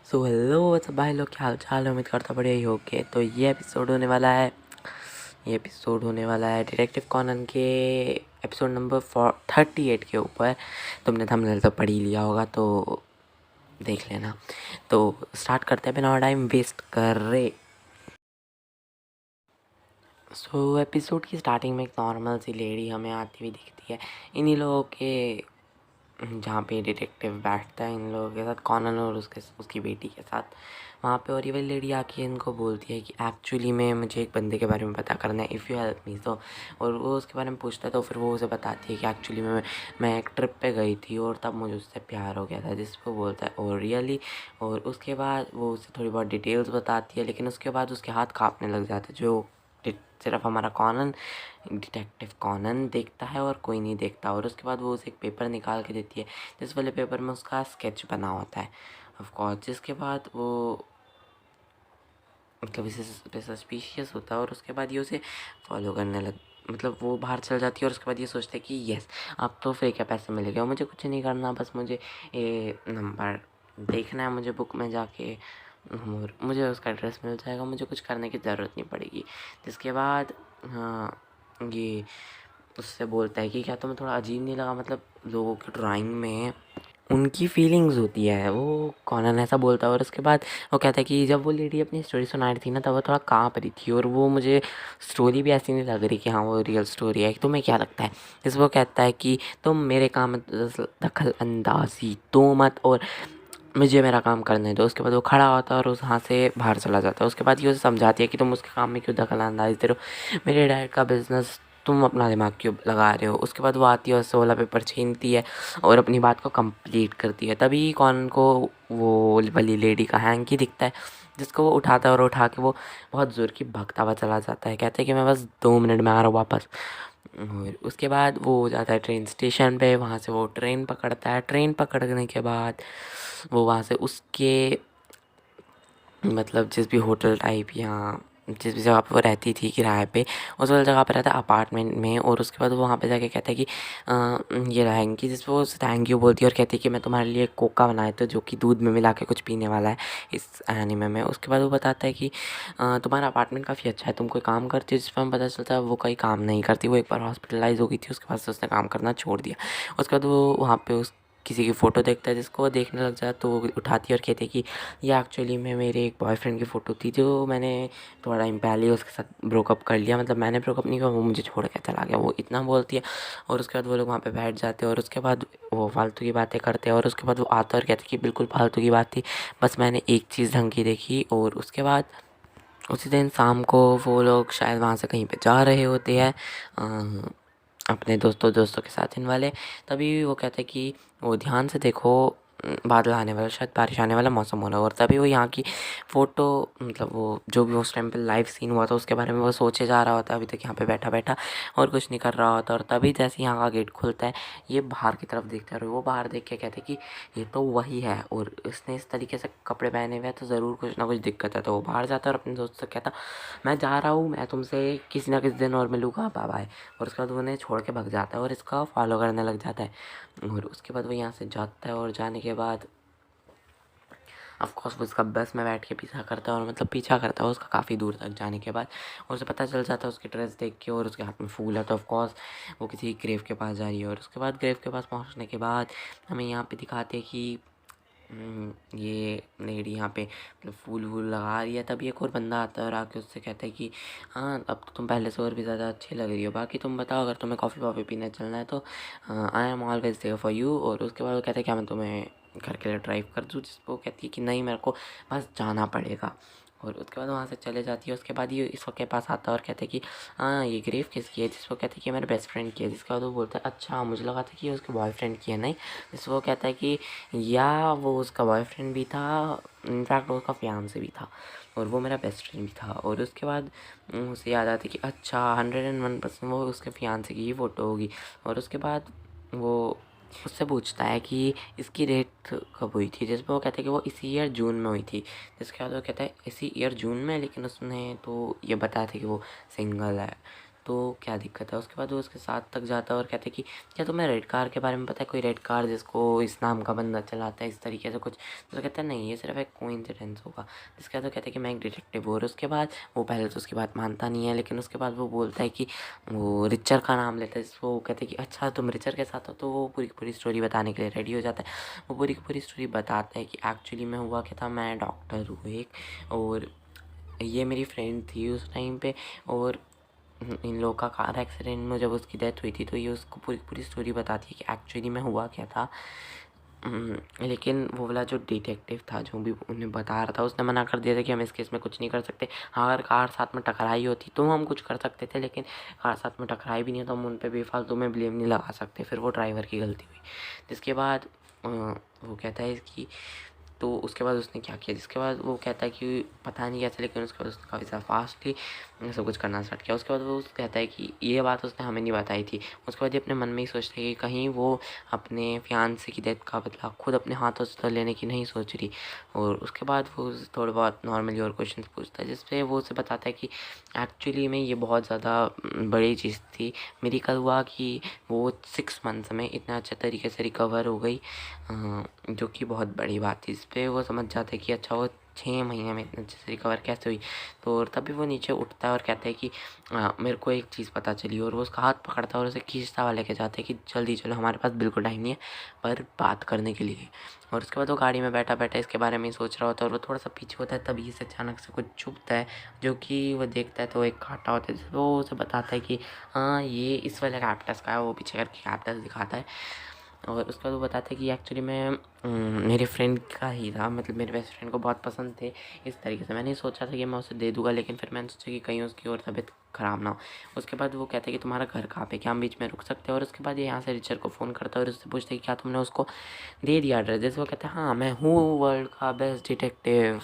So hello सब भाई लोग, क्या हाल चाल है। उम्मीद करता बढ़िया ही होगे। तो ये एपिसोड होने वाला है डिटेक्टिव कॉनन के एपिसोड नंबर 38 के ऊपर। तुमने थंबनेल तो पढ़ ही लिया होगा, तो देख लेना। तो स्टार्ट करते हैं बिना टाइम वेस्ट कर रहे। सो एपिसोड की स्टार्टिंग में एक नॉर्मल सी लेडी हमें आती हुई दिखती है, इन्हीं लोगों के जहाँ पे डिटेक्टिव बैठता है इन लोगों के साथ, कॉनन और उसकी बेटी के साथ वहाँ पे। और ये वाली लेडी आके इनको बोलती है कि एक्चुअली में मुझे एक बंदे के बारे में पता करना है, इफ़ यू हेल्प मी। तो और वो उसके बारे में पूछता है, तो फिर वो उसे बताती है कि एक्चुअली में मैं एक ट्रिप पे गई थी और तब मुझे उससे प्यार हो गया था, जिस पर बोलता है और रियली। और उसके बाद वो उसे थोड़ी बहुत डिटेल्स बताती है, लेकिन उसके बाद उसके हाथ काँपने लग जाते हैं, जो सिर्फ हमारा कॉनन डिटेक्टिव कॉनन देखता है और कोई नहीं देखता। और उसके बाद वो उसे एक पेपर निकाल के देती है, जिस वाले पेपर में उसका स्केच बना होता है ऑफ कोर्स। जिसके बाद वो मतलब इसे सस्पिशियस होता है, और उसके बाद ये उसे फॉलो करने लग मतलब वो बाहर चल जाती है। और उसके बाद ये सोचता है कि यस, अब तो फिर क्या पैसे मिलेंगे और मुझे कुछ नहीं करना, बस मुझे ये नंबर देखना है, मुझे बुक में जाके और मुझे उसका एड्रेस मिल जाएगा, मुझे कुछ करने की ज़रूरत नहीं पड़ेगी। जिसके बाद हाँ, ये उससे बोलता है कि क्या तुम्हें थोड़ा अजीब नहीं लगा, मतलब लोगों की ड्राइंग में उनकी फीलिंग्स होती है, वो कॉनन ऐसा बोलता है। और उसके बाद वो कहता है कि जब वो लेडी अपनी स्टोरी सुना रही थी ना, तब वो थोड़ा काँप रही थी, और वो मुझे स्टोरी भी ऐसी नहीं लग रही कि हाँ वो रियल स्टोरी है। तुम्हें क्या लगता है? जिस वो कहता है कि तुम मेरे काम में दखल अंदाजी दो मत, और मुझे मेरा काम करने दो। उसके बाद वो खड़ा होता है और उस यहाँ से बाहर चला जाता है। उसके बाद ये उसे समझाती है कि तुम उसके काम में क्यों दखल अंदाजी दे रहे हो, मेरे डैड का बिजनेस तुम अपना दिमाग क्यों लगा रहे हो। उसके बाद वो आती है और 16 पेपर छीनती है और अपनी बात को कंप्लीट करती है। तभी कॉनन को वो वाली लेडी का हैंकी दिखता है, जिसको वो उठाता है और उठा के वो बहुत ज़ोर की भगता हुआ चला जाता है। कहते हैं कि मैं बस 2 मिनट में आ रहा हूँ वापस। और उसके बाद वो जाता है ट्रेन स्टेशन पे, वहाँ से वो ट्रेन पकड़ता है। ट्रेन पकड़ने के बाद वो वहाँ से उसके मतलब जिस भी होटल टाइप या जिस भी जगह पे वो रहती थी किराए पे, उस वाली जगह पे रहता है अपार्टमेंट में। और उसके बाद वो वहाँ पे जाके कहता है कि ये रहेंगी, जिस पर वो थैंक यू बोलती है और कहती है कि मैं तुम्हारे लिए कोका बनाया था, जो कि दूध में मिला के कुछ पीने वाला है इस एनीमे में। उसके बाद वो बताता है कि तुम्हारा अपार्टमेंट काफ़ी अच्छा है, तुम कोई काम करती हो। जिस पर हमें पता चलता है वो कोई काम नहीं करती, वो एक बार हॉस्पिटलाइज हो गई थी, उसके बाद से उसने काम करना छोड़ दिया। उसके बाद वो वहाँ पे उस किसी की फ़ोटो देखता है, जिसको वो देखने लग जाए, तो वो उठाती है और कहती है कि ये एक्चुअली में मेरे एक बॉयफ्रेंड की फ़ोटो थी, जो मैंने थोड़ा टाइम पहले ही उसके साथ ब्रोकअप कर लिया, मतलब मैंने ब्रोकअप नहीं किया, वो मुझे छोड़ के चला गया। वो इतना बोलती है। और उसके बाद वो लोग वहाँ पे बैठ जाते हैं और उसके बाद वो फालतू की बातें करते हैं। और उसके बाद वो आता है और कहते हैं कि बिल्कुल फालतू की बात थी, बस मैंने एक चीज़ ढंग की देखी। और उसके बाद उसी दिन शाम को वो लोग शायद वहाँ से कहीं पे जा रहे होते हैं अपने दोस्तों के साथ इन वाले। तभी वो कहते हैं कि वो ध्यान से देखो, बादल आने वाला, शायद बारिश आने वाला मौसम हो रहा है। और तभी वो यहाँ की फ़ोटो मतलब वो जो भी उस टाइम पे लाइव सीन हुआ था उसके बारे में वो सोचे जा रहा होता है, अभी तक यहाँ पे बैठा बैठा और कुछ नहीं कर रहा होता। और तभी जैसे यहाँ का गेट खुलता है, ये बाहर की तरफ देखता है और वो बाहर देख के कहते कि ये तो वही है, और इसने इस तरीके से कपड़े पहने हुए हैं तो ज़रूर कुछ ना कुछ दिक्कत है। तो वो बाहर जाता है और अपने दोस्त से कहता, मैं जा रहा हूँ, मैं तुमसे किसी ना किसी दिन और मिलूँगा, बाय बाय। और उसके बाद वो उन्हें छोड़ के भाग जाता है और इसका फॉलो करने लग जाता है। और उसके बाद वो यहाँ से जाता है और जाने के बाद ऑफकोर्स वो इसका बस में बैठ के पीछा करता है, और मतलब पीछा करता है उसका काफ़ी दूर तक जाने के बाद। और उसे पता चल जाता है उसकी ड्रेस देख के, और उसके हाथ में फूल है, तो ऑफकोर्स वो किसी ग्रेव के पास जा रही है। और उसके बाद ग्रेव के पास पहुँचने के बाद हमें यहाँ पे दिखाते हैं कि ये लेडी यहाँ पे मतलब फूल वूल लगा रही है। तभी एक और बंदा आता है और आके उससे कहता है कि हाँ, अब तो तुम पहले से और भी ज़्यादा अच्छी लग रही हो, बाकी तुम बताओ, अगर तुम्हें कॉफ़ी वॉफ़ी पीने चलना है तो I am always there for you. और उसके बाद वो कहता है क्या मैं तुम्हें घर के लिए ड्राइव कर दूँ, जिस पर वो कहती है कि नहीं, मेरे को बस जाना पड़ेगा। और उसके बाद वहाँ से चले जाती है। उसके बाद ये इसके पास आता है और कहते हैं कि हाँ, ये ग्रेव किसकी है, जिसको कहते हैं कि मेरे बेस्ट फ्रेंड की है। जिसके बाद वो बोलता है अच्छा, मुझे लगा था कि ये उसके बॉयफ्रेंड की है। नहीं, जिसको वो कहता है कि या वो उसका बॉयफ्रेंड भी था, इनफैक्ट वो उसका फियांसे भी था, और वो मेरा बेस्ट फ्रेंड भी था। और उसके बाद उसे याद आता है कि अच्छा 101% वो उसके फियांसे की ही फ़ोटो होगी। और उसके बाद वो उससे पूछता है कि इसकी डेट कब हुई थी, जिस पर वो कहते हैं कि वो इसी ईयर जून में हुई थी। जिसके बाद वो कहता है इसी ईयर जून में, लेकिन उसने तो ये बताया था कि वो सिंगल है। तो क्या दिक्कत है। उसके बाद वो उसके साथ तक जाता है और कहते हैं कि क्या तुम्हें रेड कार के बारे में पता है, कोई रेड कार जिसको इस नाम का बंदा चलाता है इस तरीके से कुछ। तो कहता है नहीं, ये सिर्फ एक कोइंसिडेंस होगा। जिसके बाद वो कहते हैं कि मैं एक डिटेक्टिव हूँ। और उसके बाद वो पहले तो उसकी बात मानता नहीं है, लेकिन उसके बाद वो बोलता है कि वो रिचर का नाम लेता है, जिसको वो कहते हैं कि अच्छा तुम रिचर के साथ हो। तो वो पूरी की पूरी स्टोरी बताने के लिए रेडी हो जाता है। वो पूरी की पूरी स्टोरी बताता है कि एक्चुअली में हुआ क्या था, मैं डॉक्टर हूँ एक, और ये मेरी फ्रेंड थी उस टाइम पे, और इन लोगों का कार एक्सीडेंट में जब उसकी डेथ हुई थी तो ये उसको पूरी पूरी स्टोरी बताती है कि एक्चुअली में हुआ क्या था। लेकिन वो वाला जो डिटेक्टिव था जो भी उन्हें बता रहा था, उसने मना कर दिया था कि हम इस केस में कुछ नहीं कर सकते। हाँ, अगर कार साथ में टकराई होती तो हम कुछ कर सकते थे, लेकिन कार साथ में टकराई भी नहीं तो हम उन पर बेफालतू में ब्लेम नहीं लगा सकते। फिर वो ड्राइवर की गलती हुई। जिसके बाद वो कहता है कि तो उसके बाद उसने क्या किया, जिसके बाद वो कहता है कि पता नहीं कैसे, लेकिन उसके बाद उसने काफ़ी ज़्यादा फास्टली सब कुछ करना स्टार्ट किया। उसके बाद वो कहता है कि ये बात उसने हमें नहीं बताई थी। उसके बाद ये अपने मन में ही सोचता है कि कहीं वो अपने फियांसे की डेथ का बदला खुद अपने हाथों से लेने की नहीं सोच रही। और उसके बाद वो थोड़े बहुत नॉर्मली और क्वेश्चन पूछता है, जिसपे वो उसे बताता है कि एक्चुअली में ये बहुत ज़्यादा बड़ी चीज़ थी। मेरी कल हुआ कि वो 6 मंथ्स में इतना अच्छे तरीके से रिकवर हो गई, जो कि बहुत बड़ी बात थी। इस पे वो समझ जाते हैं कि अच्छा वो 6 महीने में इतने अच्छे से रिकवर कैसे हुई। तो और तभी वो नीचे उठता है और कहता है कि मेरे को एक चीज़ पता चली। और वो उसका हाथ पकड़ता है और उसे खींचता हुआ लेके जाते हैं कि जल्दी चलो, हमारे पास बिल्कुल टाइम नहीं है पर बात करने के लिए। और उसके बाद वो गाड़ी में बैठा बैठा इसके बारे में ही सोच रहा होता है, और वो थोड़ा सा पीछे होता है, तभी से अचानक से कुछ चुभता है जो कि वो देखता है। तो एक कांटा होता है, तो वो उसे बताता है कि हाँ ये इस वाले कैप्टस का है। वो पीछे करके कैप्टस दिखाता है, और उसके बाद वो बताता है कि एक्चुअली मैं मेरे फ्रेंड का ही था, मतलब मेरे बेस्ट फ्रेंड को बहुत पसंद थे इस तरीके से। मैंने सोचा था कि मैं उसे दे दूंगा, लेकिन फिर मैंने सोचा कि कहीं उसकी और तबीयत ख़राब ना हो। उसके बाद वो कहते हैं कि तुम्हारा घर कहाँ पे, क्या हम बीच में रुक सकते हैं। और उसके बाद ये यहाँ से रिचर को फ़ोन करता है और उससे पूछते हैं कि क्या तुमने उसको दे दिया एड्रेस। जैसे वो कहते हैं हाँ मैं हूँ वर्ल्ड का बेस्ट डिटेक्टिव।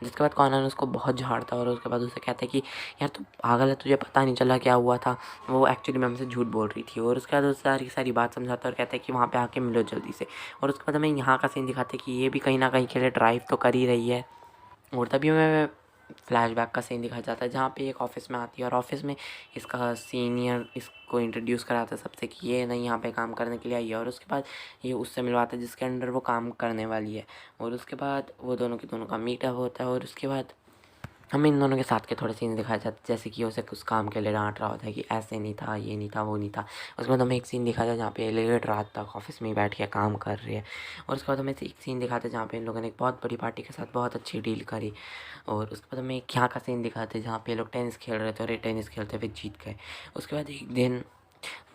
जिसके बाद कॉनर उसको बहुत झाड़ता है, और उसके बाद उसे कहता है कि यार तू पागल है, तुझे पता नहीं चला क्या हुआ था, वो एक्चुअली मैं हमसे झूठ बोल रही थी। और उसके बाद उसे सारी सारी बात समझाता है और कहता है कि वहाँ पे आके मिलो जल्दी से। और उसके बाद हमें यहाँ का सीन दिखाते हैं कि ये भी कहीं ना कहीं के लिए ड्राइव तो कर ही रही है। और तभी हमें फ्लैशबैक का सीन दिखाया जाता है जहाँ पे एक ऑफिस में आती है, और ऑफिस में इसका सीनियर इसको इंट्रोड्यूस कराता है सबसे कि ये नहीं यहाँ पे काम करने के लिए आई है। और उसके बाद ये उससे मिलवाता है जिसके अंडर वो काम करने वाली है। और उसके बाद वो दोनों के दोनों का मीटअप होता है, और उसके बाद हमें इन दोनों के साथ के थोड़े सीन दिखाए जाते हैं, जैसे कि उसे उस काम के लिए डांट रहा होता है कि ऐसे नहीं था, ये नहीं था, वो नहीं था। उसके बाद हमें एक सीन दिखाया था जहाँ पे लेट रात तक ऑफिस में ही बैठ के काम कर रही है। और उसके बाद हमें एक सीन दिखाते हैं जहाँ पे इन लोगों ने एक बहुत बड़ी पार्टी के साथ बहुत अच्छी डील करी। और उसके बाद हमें एक यहाँ का सीन दिखाते हैं जहाँ पे लोग टेनिस खेल रहे थे और ये टेनिस खेलते हुए जीत गए। उसके बाद एक दिन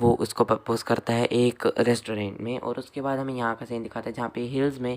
वो उसको प्रपोज़ करता है एक रेस्टोरेंट में। और उसके बाद हमें यहाँ का सीन दिखाते हैं जहाँ पे हिल्स में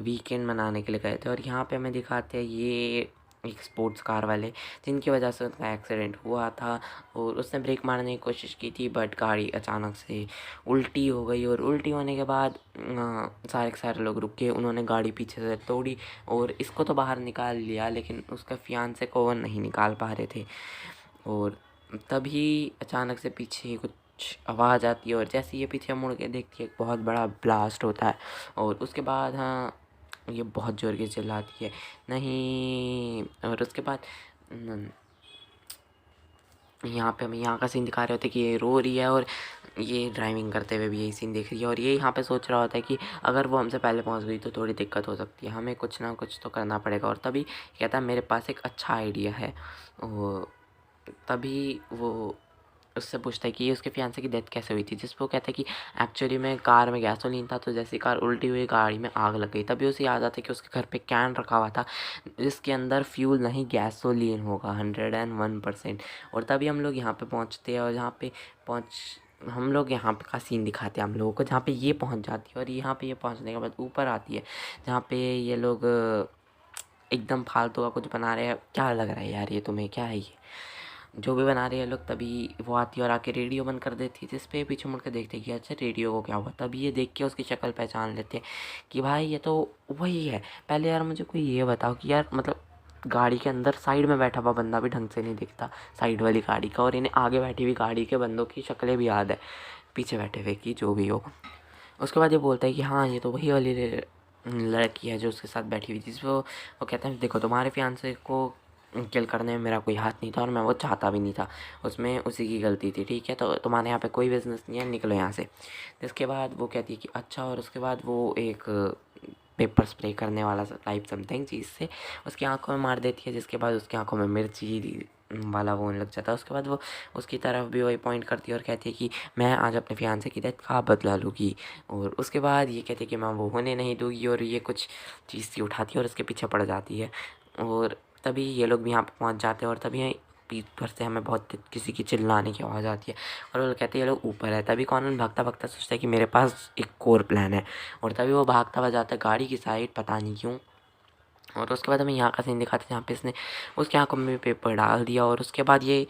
वीकेंड मनाने के लिए गए थे। और यहाँ पे हमें दिखाते हैं ये एक स्पोर्ट्स कार वाले जिनकी वजह से उनका एक्सीडेंट हुआ था। और उसने ब्रेक मारने की कोशिश की थी, बट गाड़ी अचानक से उल्टी हो गई। और उल्टी होने के बाद सारे के सारे लोग रुक के उन्होंने गाड़ी पीछे से तोड़ी और इसको तो बाहर निकाल लिया, लेकिन उसका फियांसे को वो नहीं निकाल पा रहे थे। और तभी अचानक से पीछे कुछ आवाज़ आती है, और जैसे ये पीछे मुड़ के देखती है एक बहुत बड़ा ब्लास्ट होता है। और उसके बाद हाँ ये बहुत ज़ोर की चिल्लाती है नहीं। और उसके बाद यहाँ पे हमें यहाँ का सीन दिखा रहे होते हैं कि ये रो रही है, और ये ड्राइविंग करते हुए भी यही सीन देख रही है। और ये यहाँ पे सोच रहा होता है कि अगर वो हमसे पहले पहुँच गई तो थोड़ी दिक्कत हो सकती है, हमें कुछ ना कुछ तो करना पड़ेगा। और तभी कहता है मेरे पास एक अच्छा आइडिया है। और तभी वो उससे पूछता है कि उसके फियांसे की डेथ कैसे हुई थी, जिस पे वो कहता है कि एक्चुअली में कार में गैसोलीन था, तो जैसी कार उल्टी हुई गाड़ी में आग लग गई। तभी उसे याद आता है कि उसके घर पे कैन रखा हुआ था जिसके अंदर फ्यूल नहीं गैसोलीन होगा 101%। और तभी हम लोग यहाँ पे पहुँचते हैं, और यहाँ पे हम लोग यहाँ पे का सीन दिखाते हैं हम लोगों को, जहाँ पे ये पहुँच जाती है। और यहाँ पे ये पहुँचने के बाद ऊपर आती है जहाँ पे ये लोग एकदम फालतू का कुछ बना रहे हैं। क्या लग रहा है यार ये तुम्हें, क्या है ये जो भी बना रहे हैं लोग। तभी वो आती है और आके रेडियो बंद कर देती है, जिस पे पीछे मुड़ के देखते हैं कि अच्छा रेडियो को क्या हुआ। तभी ये देख के उसकी शक्ल पहचान लेते हैं कि भाई ये तो वही है। पहले यार मुझे कोई ये बताओ कि यार मतलब गाड़ी के अंदर साइड में बैठा हुआ बंदा भी ढंग से नहीं दिखता साइड वाली गाड़ी का, और इन्हें आगे बैठी हुई गाड़ी के बंदों की शक्लें भी याद है पीछे बैठे हुए की, जो भी हो। उसके बाद ये बोलता है कि हाँ ये तो वही वाली लड़की है जो उसके साथ बैठी हुई थी। जिस वो कहता है देखो तुम्हारे फियांसे को किल करने में मेरा कोई हाथ नहीं था और मैं वो चाहता भी नहीं था, उसमें उसी की गलती थी, ठीक है। तो तुम्हारे यहाँ पे कोई बिज़नेस नहीं है, निकलो यहाँ से। इसके बाद वो कहती है कि अच्छा, और उसके बाद वो एक पेपर स्प्रे करने वाला टाइप समथिंग चीज़ से उसकी आंखों में मार देती है, जिसके बाद उसकी आंखों में मिर्ची वाला वो होने लग जाता है। उसके बाद वो उसकी तरफ भी वही पॉइंट करती है और कहती है कि मैं आज अपने फियांसे की डेथ का बदला लूँगी। और उसके बाद ये कहती है कि मैं वो होने नहीं दूँगी, और ये कुछ चीज़ सी उठाती है और उसके पीछे पड़ जाती है। और तभी ये लोग भी यहाँ पे पहुँच जाते हैं, और तभी पीठ पर से हमें बहुत किसी की चिल्लाने की आवाज़ आती है, और वो लोग कहते हैं ये लोग ऊपर है। तभी कॉनन भागता भागता सोचता है कि मेरे पास एक और प्लान है, और तभी वो भागता हुआ जाता है गाड़ी की साइड, पता नहीं क्यों। और उसके बाद हमें यहाँ का सीन दिखाते हैं जहाँ पे इसने उसकी आंखों में पेपर डाल दिया, और उसके बाद ये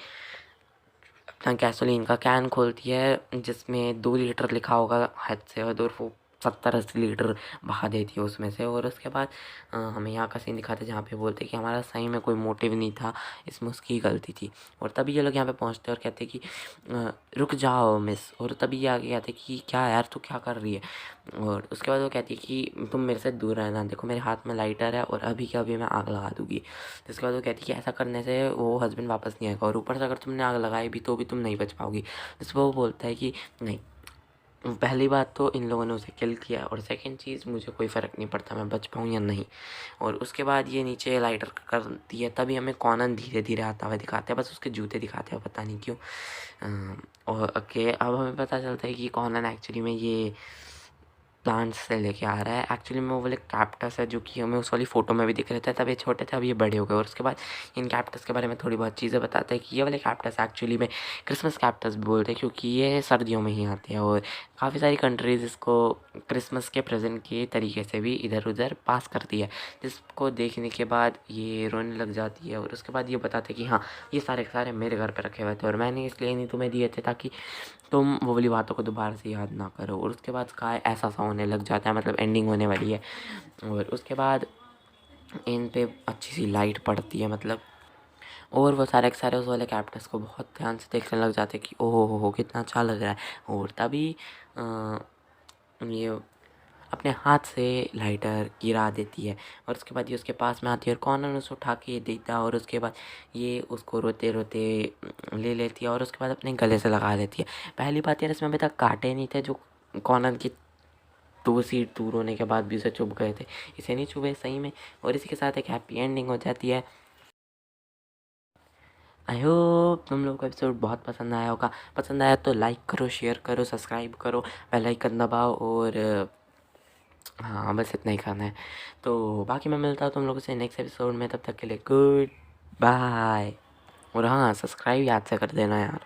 अपना गैसोलीन का कैन खोलती है जिसमें 2 लीटर लिखा होगा हद से, और 70-80 लीटर बहा देती है उसमें से। और उसके बाद हमें यहाँ का सीन दिखाते हैं जहाँ पे बोलते हैं कि हमारा सही में कोई मोटिव नहीं था, इसमें उसकी गलती थी। और तभी ये लोग यहाँ पे पहुँचते हैं और कहते हैं कि रुक जाओ मिस। और तभी ये आगे कहते हैं कि क्या यार, तू क्या कर रही है। और उसके बाद वो कहती है कि तुम मेरे से दूर रहना, देखो मेरे हाथ में लाइटर है और अभी के अभी मैं आग लगा दूँगी। जिसके बाद वो कहती है कि ऐसा करने से वो हस्बैंड वापस नहीं आएगा, और ऊपर से अगर तुमने आग लगाई भी तो भी तुम नहीं बच पाओगी। जिस पर वो बोलता है कि नहीं, पहली बात तो इन लोगों ने उसे किल किया, और सेकंड चीज़ मुझे कोई फ़र्क नहीं पड़ता मैं बच पाऊँ या नहीं। और उसके बाद ये नीचे लाइटर करती है, तभी हमें कॉनन धीरे धीरे आता हुआ दिखाते हैं, बस उसके जूते दिखाते हैं, पता नहीं क्यों। और ओके, अब हमें पता चलता है कि कॉनन एक्चुअली में ये प्लांट्स से लेके आ रहा है। एक्चुअली में वो वाले कैक्टस है जो कि हमें उस वाली फ़ोटो में भी दिख रहे थे, तब ये छोटे थे, अब ये बड़े हो गए। और उसके बाद इन कैक्टस के बारे में थोड़ी बहुत चीज़ें बताते हैं कि ये वाले कैक्टस एक्चुअली में क्रिसमस कैक्टस भी बोलते हैं, क्योंकि ये सर्दियों में ही आते हैं, और काफ़ी सारी कंट्रीज़ इसको क्रिसमस के प्रेजेंट के तरीके से भी इधर उधर पास करती है, जिसको देखने के बाद ये रोने लग जाती है। और उसके बाद ये बताते हैं कि हाँ, ये सारे के सारे मेरे घर पे रखे हुए थे, और मैंने इसलिए नहीं तुम्हें दिए थे ताकि तुम वो वाली बातों को दोबारा से याद ना करो। और उसके बाद स्काई ऐसा सा होने लग जाता है, मतलब एंडिंग होने वाली है। और उसके बाद इन पे अच्छी सी लाइट पड़ती है, मतलब, और वो सारे के सारे उस वाले कैरेक्टर्स को बहुत ध्यान से देखने लग जाते हैं कि ओहो हो कितना अच्छा लग रहा है। और तभी ये अपने हाथ से लाइटर गिरा देती है, और उसके बाद ये उसके पास में आती है और कॉर्नर उसे उठा के देता है, और उसके बाद ये उसको रोते रोते ले लेती है, और उसके बाद अपने गले से लगा लेती है। पहली बात यार, इसमें अभी तक कांटे नहीं थे जो कॉर्नर की 2 सीट दूर होने के बाद भी उसे चुभ गए थे, इसे नहीं चुभे सही में। और इसी के साथ एक हैप्पी एंडिंग हो जाती है। आई होप तुम लोगों को एपिसोड बहुत पसंद आया होगा। पसंद आया तो लाइक करो, शेयर करो, सब्सक्राइब करो, बेल आइकन दबाओ, और हाँ, बस इतना ही करना है। तो बाकी मैं मिलता हूँ तुम लोगों से नेक्स्ट एपिसोड में, तब तक के लिए गुड बाय। और हाँ, सब्सक्राइब याद से कर देना यार।